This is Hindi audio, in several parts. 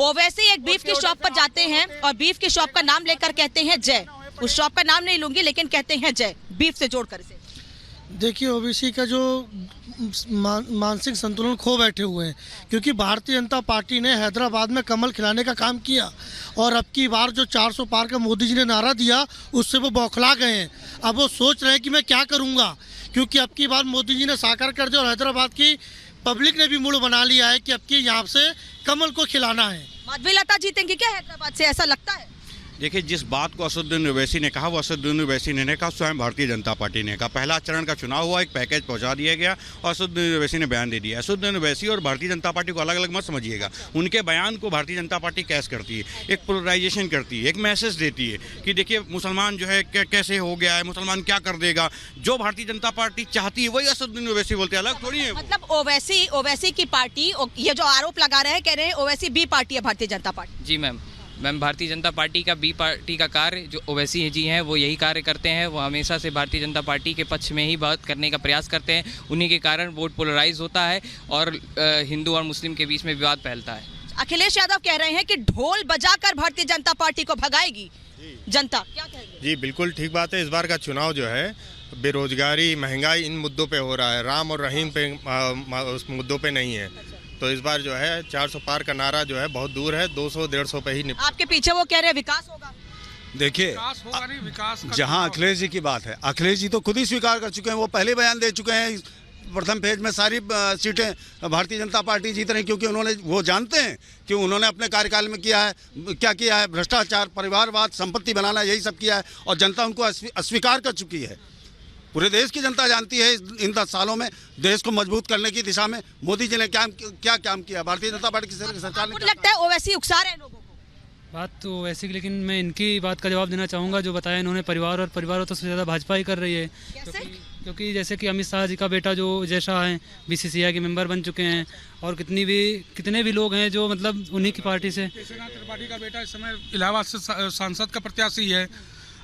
ओवैसी एक बीफ की शॉप पर जाते हैं और बीफ की शॉप का नाम लेकर कहते हैं जय। उस शॉप का नाम नहीं लूंगी लेकिन कहते हैं जय, बीफ से जोड़कर इसे। देखिए, ओबीसी का जो मानसिक संतुलन खो बैठे हुए हैं, क्योंकि भारतीय जनता पार्टी ने हैदराबाद में कमल खिलाने का काम किया और अब की बार जो 400 पार का मोदी जी ने नारा दिया उससे वो बौखला गए हैं। अब वो सोच रहे हैं कि मैं क्या करूंगा, क्योंकि अब की बार मोदी जी ने साकार कर दिया और हैदराबाद की पब्लिक ने भी मूड बना लिया है कि अब की यहाँ से कमल को खिलाना है। माधवीलता जीतेंगी क्या हैदराबाद से, ऐसा लगता है? देखिए, जिस बात को असदुद्दीन ओवैसी ने कहा वो असदुद्दीन ओवैसी ने कहा, स्वयं भारतीय जनता पार्टी ने कहा। पहला चरण का चुनाव हुआ, एक पैकेज पहुंचा दिया गया और असदुद्दीन ओवैसी ने बयान दे दिया। असदुद्दीन ओवैसी और भारतीय जनता पार्टी को अलग अलग मत समझिएगा। उनके बयान को भारतीय जनता पार्टी कैश करती है, एक पोलराइजेशन करती है, एक मैसेज देती है कि देखिए मुसलमान जो है कैसे हो गया है, मुसलमान क्या कर देगा। जो भारतीय जनता पार्टी चाहती है वही असदुद्दीन ओवैसी बोलते हैं, अलग थोड़ी है। मतलब ओवैसी की पार्टी, ये जो आरोप लगा रहे हैं, कह रहे हैं ओवैसी बी पार्टी है भारतीय जनता पार्टी। जी मैम, भारतीय जनता पार्टी का बी पार्टी का कार्य जो ओवैसी जी हैं वो यही कार्य करते हैं। वो हमेशा से भारतीय जनता पार्टी के पक्ष में ही बात करने का प्रयास करते हैं। उन्हीं के कारण वोट पोलराइज होता है और हिंदू और मुस्लिम के बीच में विवाद फैलता है। अखिलेश यादव कह रहे हैं कि ढोल बजाकर भारतीय जनता पार्टी को भगाएगी जनता, क्या कहेंगे? जी बिल्कुल ठीक बात है। इस बार का चुनाव जो है बेरोजगारी, महंगाई, इन मुद्दों पे हो रहा है, राम और रहीम पे उस मुद्दों पे नहीं है। तो इस बार जो है 400 पार का नारा जो है बहुत दूर है, 200-150 पे ही आपके पीछे वो कह रहे हैं विकास होगा। देखिए, जहां अखिलेश जी की बात है, अखिलेश जी तो खुद ही स्वीकार कर चुके हैं, वो पहले बयान दे चुके हैं प्रथम फेज में सारी सीटें भारतीय जनता पार्टी जीत रही, क्योंकि वो जानते हैं कि उन्होंने अपने कार्यकाल में किया है, क्या किया है, भ्रष्टाचार, परिवारवाद, संपत्ति बनाना, यही सब किया है और जनता उनको अस्वीकार कर चुकी है। पूरे देश की जनता जानती है इन 10 सालों में देश को मजबूत करने की दिशा में मोदी जी ने क्या काम किया, भारतीय जनता पार्टी की सरकार ने। मुझे लगता है ओवैसी उकसा रहे हैं लोगों को। बात तो वैसे की, लेकिन मैं इनकी बात का जवाब देना चाहूँगा। जो बताया इन्होंने परिवार तो सबसे ज़्यादा भाजपा ही कर रही है। क्योंकि जैसे कि अमित शाह जी का बेटा जो जय शाह हैं, बीसीसीआई के मेंबर बन चुके हैं और कितने भी लोग हैं जो मतलब उन्हीं की पार्टी से। त्रिपाठी का बेटा इस समय इलाहाबाद से सांसद का प्रत्याशी है।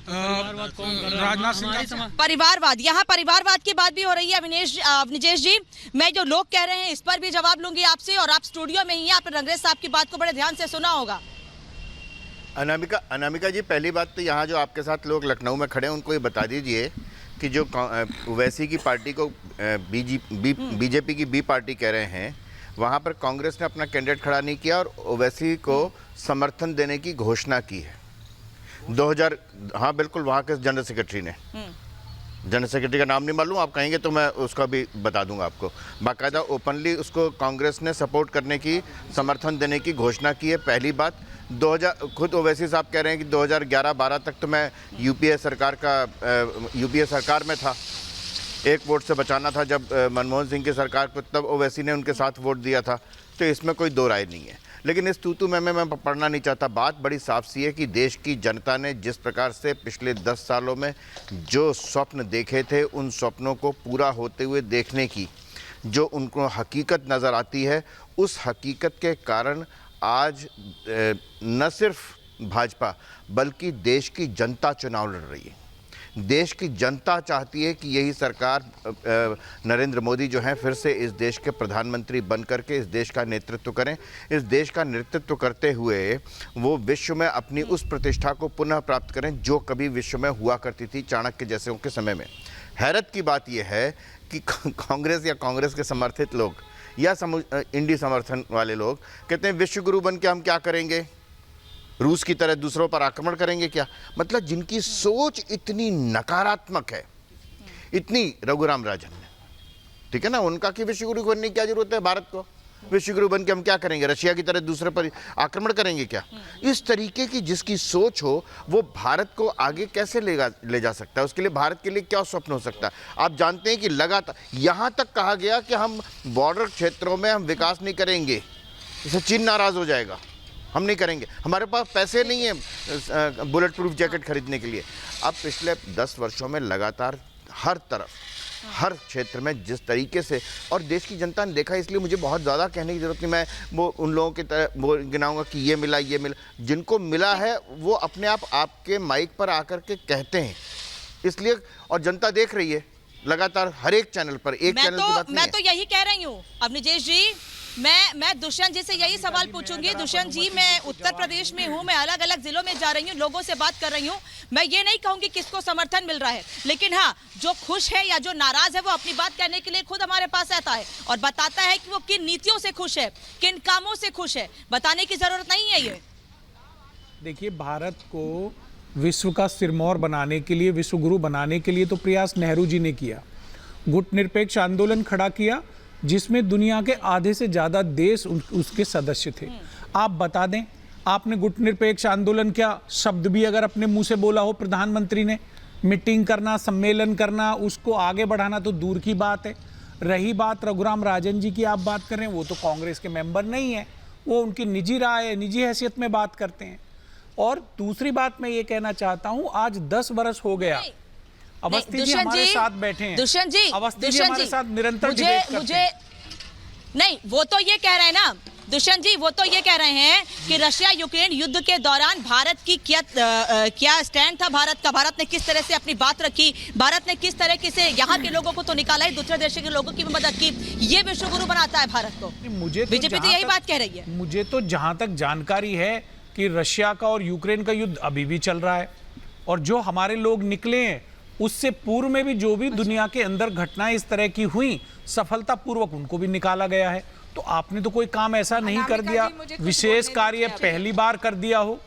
राजनाथ सिंह परिवारवाद, यहाँ परिवारवाद की बात भी हो रही है। अवनिजेश जी, मैं जो लोग कह रहे हैं इस पर भी जवाब लूंगी आपसे, और आप स्टूडियो में ही हैं, आपने रंगरेज साहब की बात को बड़े ध्यान से सुना होगा। अनामिका जी, पहली बात तो यहाँ जो आपके साथ लोग लखनऊ में खड़े हैं उनको ये बता दीजिए कि जो ओवैसी की पार्टी को बीजेपी की बी पार्टी कह रहे हैं, वहाँ पर कांग्रेस ने अपना कैंडिडेट खड़ा नहीं किया और ओवैसी को समर्थन देने की घोषणा की है 2000। हाँ बिल्कुल, वहाँ के जनरल सेक्रेटरी ने, जनरल सेक्रेटरी का नाम नहीं मालूम, आप कहेंगे तो मैं उसका भी बता दूंगा आपको। बाकायदा ओपनली उसको कांग्रेस ने सपोर्ट करने की, समर्थन देने की घोषणा की है। पहली बात, 2000 खुद ओवैसी साहब कह रहे हैं कि 2011-12 तक तो मैं यूपीए सरकार में था, एक वोट से बचाना था जब मनमोहन सिंह की सरकार को, तब ओवैसी ने उनके साथ वोट दिया था। तो इसमें कोई दो राय नहीं है, लेकिन इस तूतू में मैं पढ़ना नहीं चाहता। बात बड़ी साफ सी है कि देश की जनता ने जिस प्रकार से पिछले 10 सालों में जो स्वप्न देखे थे, उन स्वप्नों को पूरा होते हुए देखने की जो उनको हकीकत नज़र आती है, उस हकीकत के कारण आज न सिर्फ भाजपा बल्कि देश की जनता चुनाव लड़ रही है। देश की जनता चाहती है कि यही सरकार, नरेंद्र मोदी जो हैं, फिर से इस देश के प्रधानमंत्री बन करके इस देश का नेतृत्व करें। इस देश का नेतृत्व करते हुए वो विश्व में अपनी उस प्रतिष्ठा को पुनः प्राप्त करें जो कभी विश्व में हुआ करती थी चाणक्य जैसे के समय में। हैरत की बात यह है कि कांग्रेस या कांग्रेस के समर्थित लोग या इंडी समर्थन वाले लोग कहते हैं विश्व गुरु बन के हम क्या करेंगे, रूस की तरह दूसरों पर आक्रमण करेंगे क्या। मतलब जिनकी सोच इतनी नकारात्मक है, इतनी, रघुराम राजन ने, ठीक है ना, उनका कि विश्वगुरु बनने की क्या जरूरत है भारत को, विश्वगुरु बन के हम क्या करेंगे, रशिया की तरह दूसरे पर आक्रमण करेंगे क्या। इस तरीके की जिसकी सोच हो वो भारत को आगे कैसे ले जा सकता है, उसके लिए भारत के लिए क्या स्वप्न हो सकता है। आप जानते हैं कि लगातार यहाँ तक कहा गया कि हम बॉर्डर क्षेत्रों में हम विकास नहीं करेंगे, इससे चीन नाराज हो जाएगा, हम नहीं करेंगे, हमारे पास पैसे नहीं है बुलेट प्रूफ जैकेट खरीदने के लिए। अब पिछले 10 वर्षों में लगातार हर तरफ, हर क्षेत्र में जिस तरीके से, और देश की जनता ने देखा, इसलिए मुझे बहुत ज़्यादा कहने की ज़रूरत नहीं, मैं वो उन लोगों की तरह वो गिनाऊंगा कि ये मिला, जिनको मिला है वो अपने आप आपके माइक पर आकर के कहते हैं, इसलिए, और जनता देख रही है लगातार हर एक चैनल पर। एक चैनल की बात नहीं है। मैं तो यही कह रही हूँ अवनिजेश जी मैं दुष्यंत जी से यही सवाल पूछूंगी। दुष्यंत जी, मैं उत्तर प्रदेश में हूँ, मैं अलग अलग जिलों में जा रही हूँ, लोगों से बात कर रही हूँ। मैं ये नहीं कहूंगी किसको समर्थन मिल रहा है, लेकिन हाँ, जो खुश है या जो नाराज है वो अपनी बात कहने के लिए खुद हमारे पास आता है और बताता है कि वो किन नीतियों से खुश है, किन कामों से खुश है। बताने की जरूरत नहीं है। ये देखिए, भारत को विश्व का सिरमौर बनाने के लिए, विश्व गुरु बनाने के लिए तो प्रयास नेहरू जी ने किया। गुटनिरपेक्ष आंदोलन खड़ा किया जिसमें दुनिया के आधे से ज़्यादा देश उसके सदस्य थे। आप बता दें, आपने गुटनिरपेक्ष आंदोलन क्या शब्द भी अगर अपने मुंह से बोला हो प्रधानमंत्री ने? मीटिंग करना, सम्मेलन करना, उसको आगे बढ़ाना तो दूर की बात है। रही बात रघुराम राजन जी की, आप बात कर रहे हैं, वो तो कांग्रेस के मेंबर नहीं है, वो उनकी निजी राय है, निजी हैसियत में बात करते हैं। और दूसरी बात मैं ये कहना चाहता हूँ, आज 10 बरस हो गया, अवस्थी जी हमारे साथ बैठे हैं। दुष्यंत जी, अवस्थी जी हमारे साथ निरंतर डिबेट करते हैं। नहीं, वो तो ये कह रहे हैं ना दुष्यंत जी, वो तो ये कह रहे हैं कि रशिया यूक्रेन युद्ध के दौरान भारत की क्या स्टैंड था भारत का, भारत ने किस तरह से अपनी बात रखी, भारत ने किस तरह से यहाँ के लोगों को तो निकाला ही, दूसरे देश के लोगों की भी मदद की। ये विश्व गुरु बनाता है भारत को। मुझे बीजेपी तो यही बात कह रही है। मुझे तो जहां तक जानकारी है कि रशिया का और यूक्रेन का युद्ध अभी भी चल रहा है, और जो हमारे लोग निकले हैं उससे पूर्व में भी जो भी दुनिया के अंदर घटनाएं इस तरह की हुई, सफलतापूर्वक उनको भी निकाला गया है। तो आपने तो कोई काम ऐसा नहीं कर दिया, विशेष कार्य पहली बार कर दिया हो।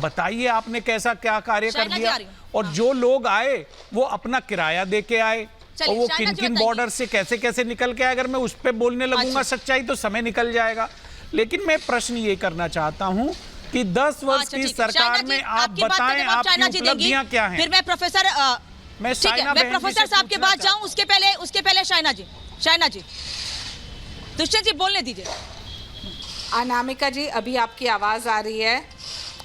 बताइए आपने कैसा क्या कार्य कर दिया? और जो लोग आए वो अपना किराया दे के आए, और वो किन किन बॉर्डर से कैसे कैसे निकल के आए। अगर मैं उस पर बोलने लगूंगा सच्चाई तो समय निकल जाएगा। लेकिन मैं प्रश्न ये करना चाहता हूँ कि 10 वर्ष की सरकार में आप बताएं आपकी उपलब्धियां क्या हैं। फिर मैं प्रोफेसर साहब के पास जाऊं, उसके पहले शाइना जी दुष्यंत जी बोलने दीजिए। अनामिका जी, अभी आपकी आवाज़ आ रही है,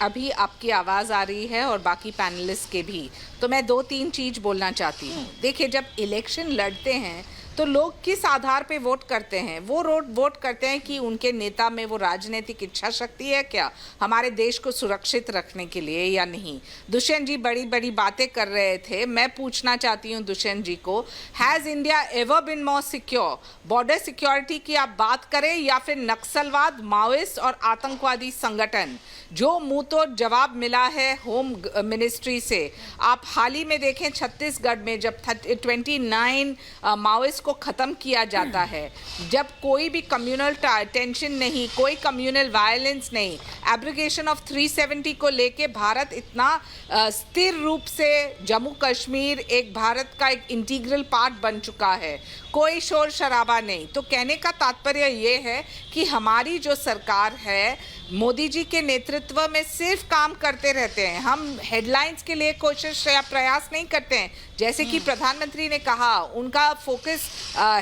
अभी आपकी आवाज़ आ रही है और बाकी पैनलिस्ट के भी। तो मैं 2-3 चीज़ बोलना चाहती हूँ। देखिए, जब इलेक्शन लड़ते हैं तो लोग किस आधार पे वोट करते हैं? वो वोट करते हैं कि उनके नेता में वो राजनीतिक इच्छा शक्ति है क्या, हमारे देश को सुरक्षित रखने के लिए, या नहीं। दुष्यंत जी बड़ी बड़ी बातें कर रहे थे। मैं पूछना चाहती हूँ दुष्यंत जी को, has India ever bin more secure? Border security की आप बात करें या फिर नक्सलवाद, माओइस्ट और आतंकवादी संगठन, जो मुंह तो जवाब मिला है होम मिनिस्ट्री से। आप हाल ही में देखें, छत्तीसगढ़ में जब 29 माओइस्ट को ख़त्म किया जाता है, जब कोई भी कम्युनल टेंशन नहीं, कोई कम्युनल वायलेंस नहीं, एब्रिगेशन ऑफ 370 को लेके भारत इतना स्थिर रूप से जम्मू कश्मीर एक भारत का एक इंटीग्रल पार्ट बन चुका है, कोई शोर शराबा नहीं। तो कहने का तात्पर्य ये है कि हमारी जो सरकार है मोदी जी के नेतृत्व में सिर्फ काम करते रहते हैं। हम हेडलाइंस के लिए कोशिश या प्रयास नहीं करते हैं। जैसे कि प्रधानमंत्री ने कहा, उनका फोकस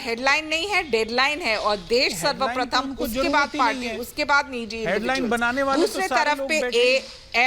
हेडलाइन नहीं है, डेडलाइन है, और देश सर्वप्रथम, उसके बाद पार्टी, उसके बाद निजी हेडलाइन बनाने वाले। दूसरे तरफ पे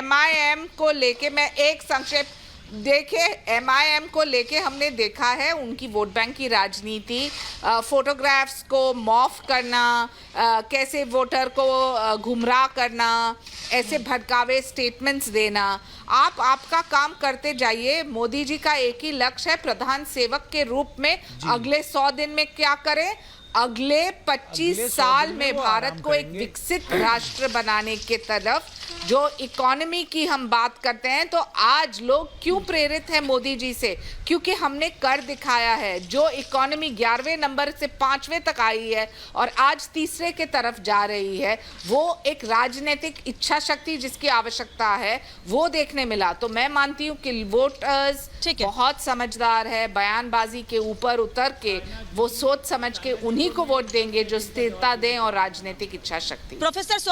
MIM को लेके मैं एक संक्षेप देखिए, MIM को लेके हमने देखा है उनकी वोट बैंक की राजनीति, फोटोग्राफ्स को मॉफ करना, कैसे वोटर को गुमराह करना, ऐसे भड़कावे स्टेटमेंट्स देना। आपका काम करते जाइए। मोदी जी का एक ही लक्ष्य है, प्रधान सेवक के रूप में अगले 100 दिन में क्या करें, अगले 25 साल में भारत को एक विकसित राष्ट्र बनाने के तरफ। जो इकोनॉमी की हम बात करते हैं, तो आज लोग क्यों प्रेरित हैं मोदी जी से? क्योंकि हमने कर दिखाया है। जो इकोनॉमी 11वें नंबर से 5वें तक आई है और आज तीसरे के तरफ जा रही है, वो एक राजनीतिक इच्छा शक्ति जिसकी आवश्यकता है, वो देखने मिला। तो मैं मानती हूँ कि वोटर्स बहुत समझदार है, बयानबाजी के ऊपर उतर के वो सोच समझ के उन्हीं को वोट देंगे जो स्थिरता दें और राजनीतिक इच्छा शक्ति। प्रोफेसर